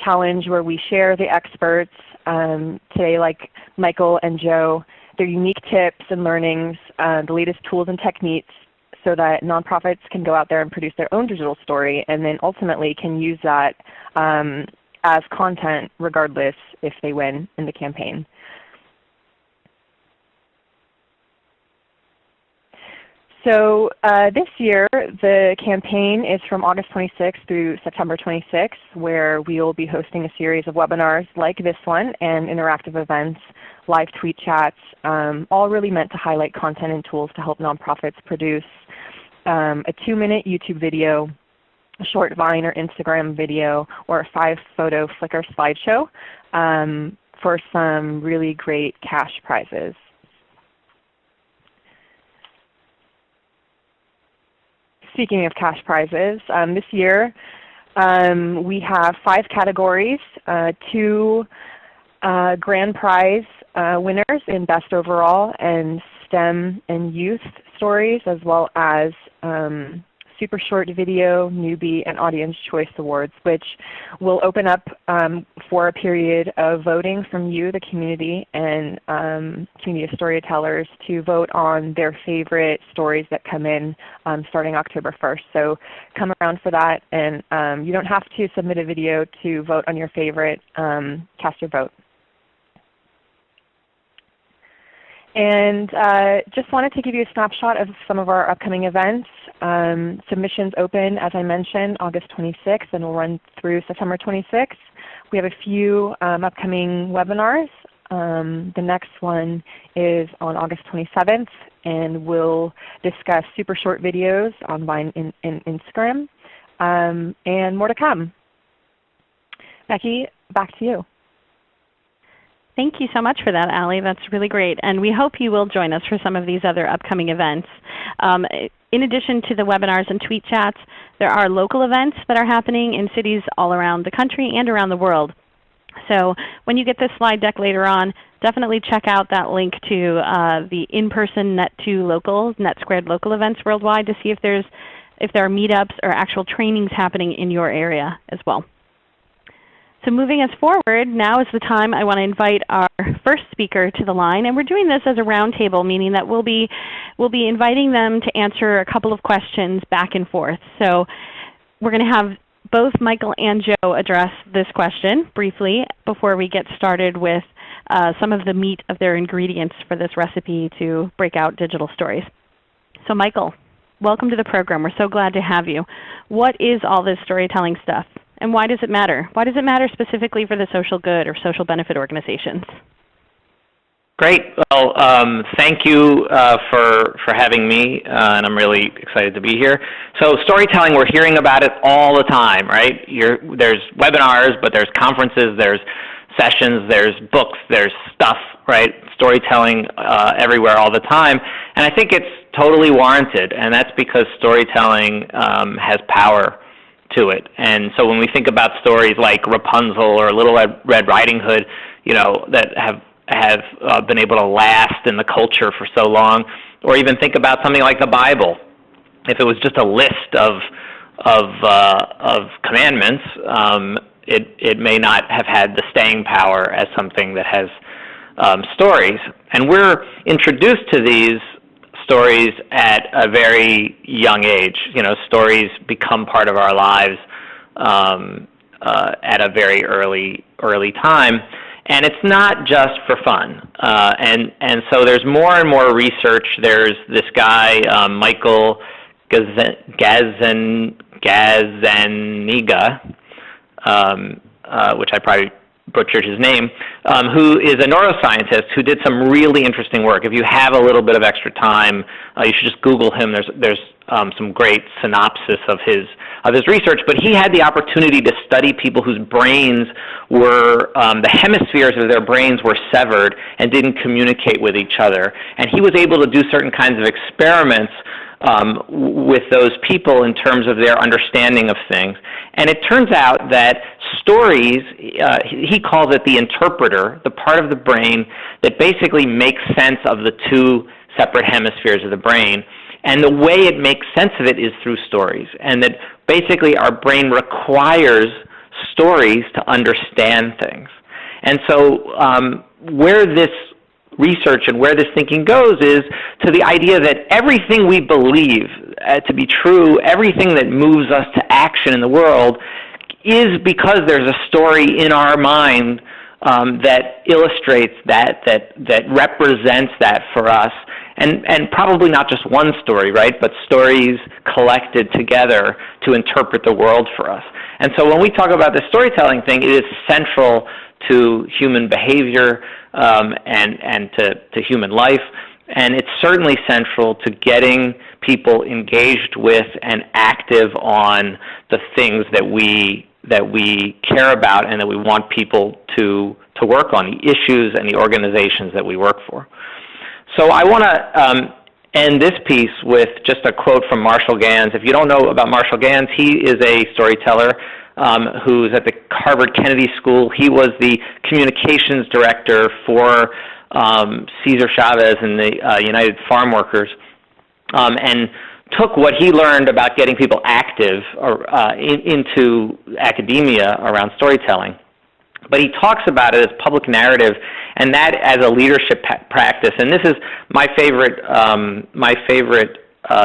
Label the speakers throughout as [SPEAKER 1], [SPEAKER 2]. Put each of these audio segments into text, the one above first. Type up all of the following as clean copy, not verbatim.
[SPEAKER 1] challenge where we share the experts today, like Michael and Joe, their unique tips and learnings, the latest tools and techniques, so that nonprofits can go out there and produce their own digital story, and then ultimately can use that as content regardless if they win in the campaign. So this year the campaign is from August 26th through September 26th, where we will be hosting a series of webinars like this one and interactive events, live tweet chats, all really meant to highlight content and tools to help nonprofits produce a 2-minute YouTube video, a short Vine or Instagram video, or a 5-photo Flickr slideshow for some really great cash prizes. Speaking of cash prizes, this year we have 5 categories, 2 grand prize winners in Best Overall and STEM and Youth stories, as well as Super Short Video, Newbie, and Audience Choice Awards, which will open up for a period of voting from you, the community, and community of storytellers to vote on their favorite stories that come in starting October 1st. So come around for that, and you don't have to submit a video to vote on your favorite. Cast your vote. And just wanted to give you a snapshot of some of our upcoming events. Submissions open, as I mentioned, August 26th and will run through September 26th. We have a few upcoming webinars. The next one is on August 27th, and we'll discuss super short videos on Vine and Instagram, and more to come. Becky, back to you.
[SPEAKER 2] Thank you so much for that, Allie. That's really great. And we hope you will join us for some of these other upcoming events. In addition to the webinars and tweet chats, there are local events that are happening in cities all around the country and around the world. So when you get this slide deck later on, definitely check out that link to the in-person Net2 local, Net2 local events worldwide to see if there are meetups or actual trainings happening in your area as well. So moving us forward, now is the time I want to invite our first speaker to the line. And we're doing this as a roundtable, meaning that we'll be inviting them to answer a couple of questions back and forth. So we're going to have both Michael and Joe address this question briefly before we get started with some of the meat of their ingredients for this recipe to break out digital stories. So Michael, welcome to the program. We're so glad to have you. What is all this storytelling stuff? And why does it matter? Why does it matter specifically for the social good or social benefit organizations?
[SPEAKER 3] Great. Well, thank you for having me, and I'm really excited to be here. So storytelling, we're hearing about it all the time, right? There's webinars, but there's conferences, there's sessions, there's books, there's stuff, right? Storytelling everywhere all the time. And I think it's totally warranted, and that's because storytelling has power to it. And so when we think about stories like Rapunzel or Little Red Riding Hood, you know, that have been able to last in the culture for so long, or even think about something like the Bible. If it was just a list of commandments, it may not have had the staying power as something that has stories. And we're introduced to these stories at a very young age. You know, stories become part of our lives at a very early time, and it's not just for fun. And so there's more and more research. There's this guy, Michael Gazzaniga, which I probably butchered his name, who is a neuroscientist who did some really interesting work. If you have a little bit of extra time, you should just Google him. There's some great synopsis of his research. But he had the opportunity to study people whose brains were, the hemispheres of their brains were severed and didn't communicate with each other. And he was able to do certain kinds of experiments with those people in terms of their understanding of things. And it turns out that stories, he calls it the interpreter, the part of the brain that basically makes sense of the two separate hemispheres of the brain. And the way it makes sense of it is through stories. And that basically our brain requires stories to understand things. And so where this research and where this thinking goes is to the idea that everything we believe to be true, everything that moves us to action in the world, is because there's a story in our mind that illustrates that represents that for us, and probably not just one story, right, but stories collected together to interpret the world for us. And so when we talk about the storytelling thing, it is central to human behavior and to human life, and it's certainly central to getting people engaged with and active on the things that we care about and that we want people to work on, the issues and the organizations that we work for. So I want to end this piece with just a quote from Marshall Ganz. If you don't know about Marshall Ganz, he is a storyteller who's at the Harvard Kennedy School. He was the communications director for Cesar Chavez and the United Farm Workers, and took what he learned about getting people active into academia around storytelling. But he talks about it as public narrative, and that as a leadership practice. And this is my favorite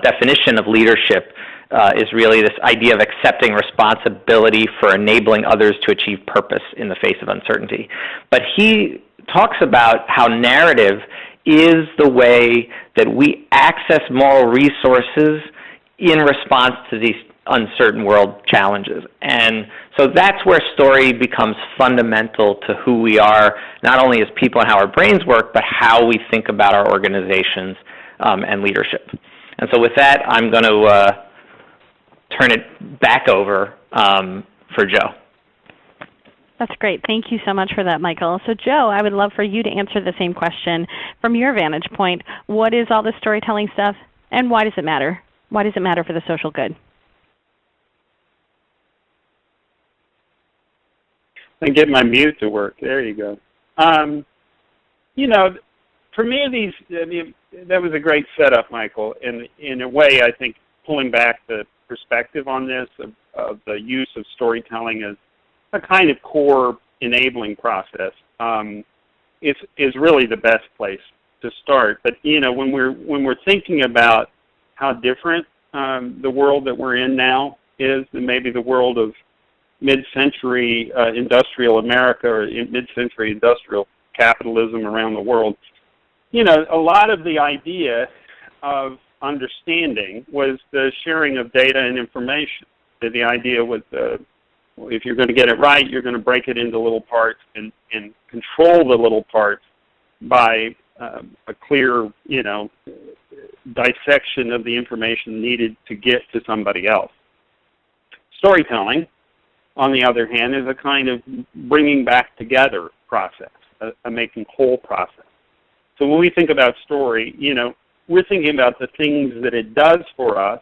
[SPEAKER 3] definition of leadership. Is really this idea of accepting responsibility for enabling others to achieve purpose in the face of uncertainty. But he talks about how narrative is the way that we access moral resources in response to these uncertain world challenges. And so that's where story becomes fundamental to who we are, not only as people and how our brains work, but how we think about our organizations and leadership. And so with that, I'm going to turn it back over for Joe.
[SPEAKER 2] That's great. Thank you so much for that, Michael. So Joe, I would love for you to answer the same question from your vantage point. What is all this storytelling stuff, and why does it matter? Why does it matter for the social good?
[SPEAKER 4] And get my mute to work. There you go. You know, for me, that was a great setup, Michael. In a way, I think pulling back the perspective on this of the use of storytelling as a kind of core enabling process is really the best place to start. But you know, when we're thinking about how different the world that we're in now is than maybe the world of mid-century industrial America or mid-century industrial capitalism around the world, you know, a lot of the idea of understanding was the sharing of data and information. The idea was if you're going to get it right, you're going to break it into little parts and control the little parts by a clear, you know, dissection of the information needed to get to somebody else. Storytelling, on the other hand, is a kind of bringing back together process, a making whole process. So when we think about story, you know, we're thinking about the things that it does for us,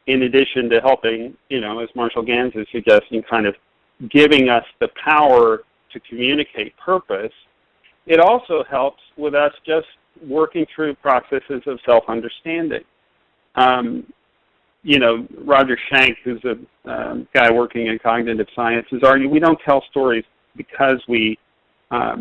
[SPEAKER 4] in addition to helping, you know, as Marshall Ganz is suggesting, kind of giving us the power to communicate purpose. It also helps with us just working through processes of self-understanding. You know, Roger Schenck, who's a guy working in cognitive sciences, argued we don't tell stories because we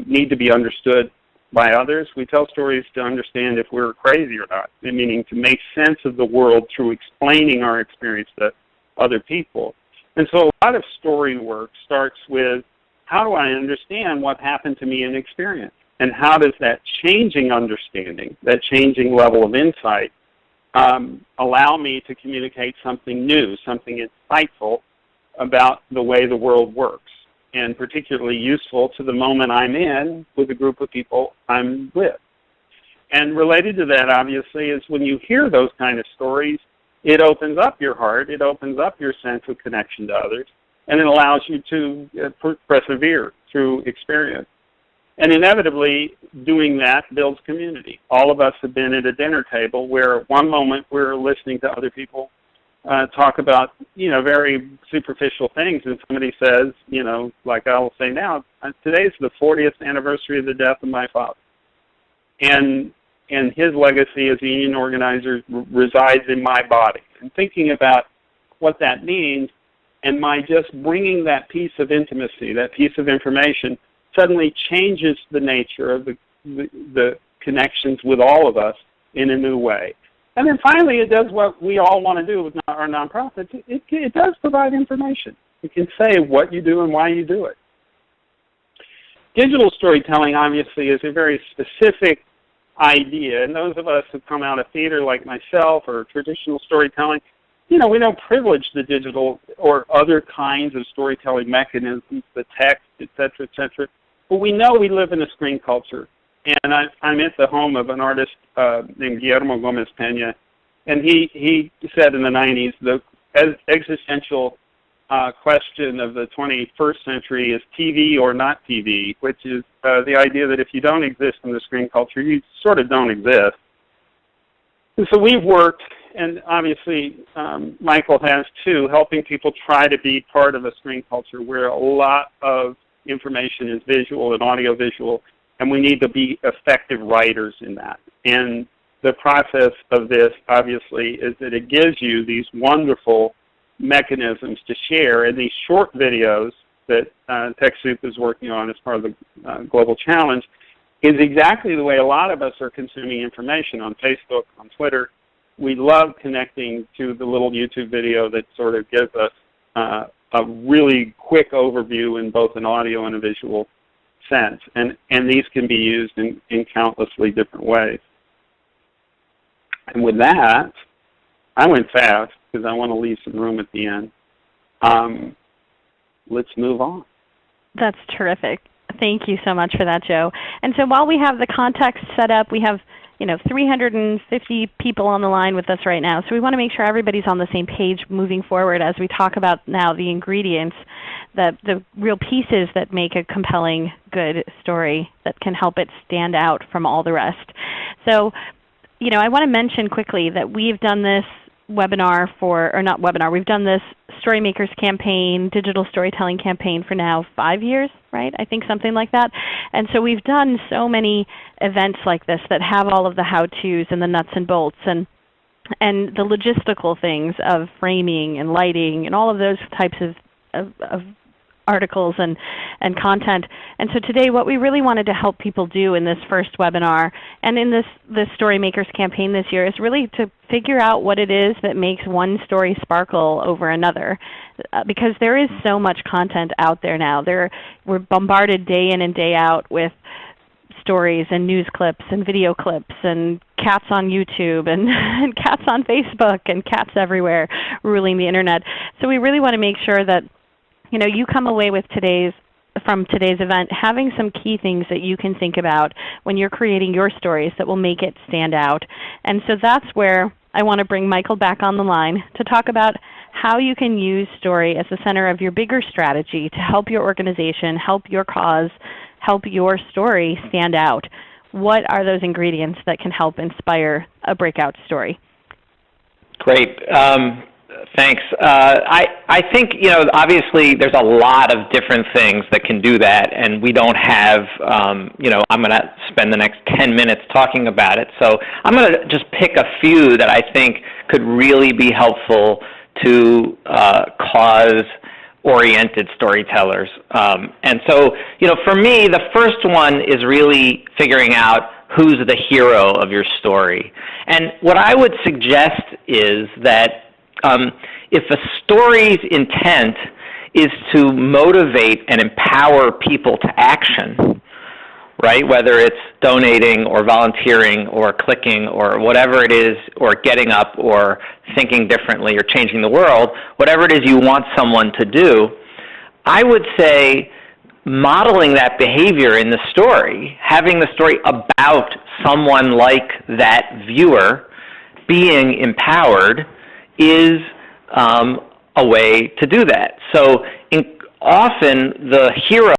[SPEAKER 4] need to be understood by others. We tell stories to understand if we're crazy or not, meaning to make sense of the world through explaining our experience to other people. And so a lot of story work starts with, how do I understand what happened to me in experience? And how does that changing understanding, that changing level of insight, allow me to communicate something new, something insightful about the way the world works, and particularly useful to the moment I'm in with the group of people I'm with. And related to that, obviously, is when you hear those kind of stories, it opens up your heart, it opens up your sense of connection to others, and it allows you to persevere through experience. And inevitably, doing that builds community. All of us have been at a dinner table where at one moment we're listening to other people talk about, you know, very superficial things, and somebody says, you know, like I will say now, today's the 40th anniversary of the death of my father. And his legacy as a union organizer resides in my body. And thinking about what that means And my just bringing that piece of intimacy, that piece of information, suddenly changes the nature of the connections with all of us in a new way. And then finally, it does what we all want to do with our nonprofits. It does provide information. It can say what you do and why you do it. Digital storytelling, obviously, is a very specific idea. And those of us who come out of theater like myself or traditional storytelling, we don't privilege the digital or other kinds of storytelling mechanisms, the text, et cetera, but we know we live in a screen culture. And I'm at the home of an artist named Guillermo Gomez Peña, and he said in the 90s, the existential question of the 21st century is TV or not TV, which is the idea that if you don't exist in the screen culture, you sort of don't exist. And so we've worked, and obviously Michael has too, helping people try to be part of a screen culture where a lot of information is visual and audiovisual, and we need to be effective writers in that. And the process of this, obviously, is that it gives you these wonderful mechanisms to share, and these short videos that TechSoup is working on as part of the Global Challenge is exactly the way a lot of us are consuming information on Facebook, on Twitter. We love connecting to the little YouTube video that sort of gives us a really quick overview in both an audio and a visual sense. And these can be used in countlessly different ways. And with that, I went fast because I want to leave some room at the end. Let's move on.
[SPEAKER 2] That's terrific. Thank you so much for that, Joe. And so while we have the context set up, we have 350 people on the line with us right now. So we want to make sure everybody's on the same page moving forward as we talk about now the ingredients, the real pieces that make a compelling, good story that can help it stand out from all the rest. So, I want to mention quickly that we've done this webinar we've done this Storymakers campaign, digital storytelling campaign for now 5 years, right? I think something like that. And so we've done so many events like this that have all of the how-tos and the nuts and bolts and the logistical things of framing and lighting and all of those types of articles and content. And so today what we really wanted to help people do in this first webinar and in this Storymakers campaign this year is really to figure out what it is that makes one story sparkle over another. Because there is so much content out there now. We're bombarded day in and day out with stories and news clips and video clips and cats on YouTube and cats on Facebook and cats everywhere ruling the internet. So we really want to make sure that you come away with from today's event having some key things that you can think about when you're creating your stories that will make it stand out. And so that's where I want to bring Michael back on the line to talk about how you can use story as the center of your bigger strategy to help your organization, help your cause, help your story stand out. What are those ingredients that can help inspire a breakout story?
[SPEAKER 3] Great. Thanks. I think, obviously there's a lot of different things that can do that, and we don't have, I'm going to spend the next 10 minutes talking about it. So I'm going to just pick a few that I think could really be helpful to cause-oriented storytellers. And so, for me, the first one is really figuring out who's the hero of your story. And what I would suggest is that if a story's intent is to motivate and empower people to action, right, whether it's donating or volunteering or clicking or whatever it is, or getting up or thinking differently or changing the world, whatever it is you want someone to do, I would say modeling that behavior in the story, having the story about someone like that viewer being empowered is a way to do that. So often the hero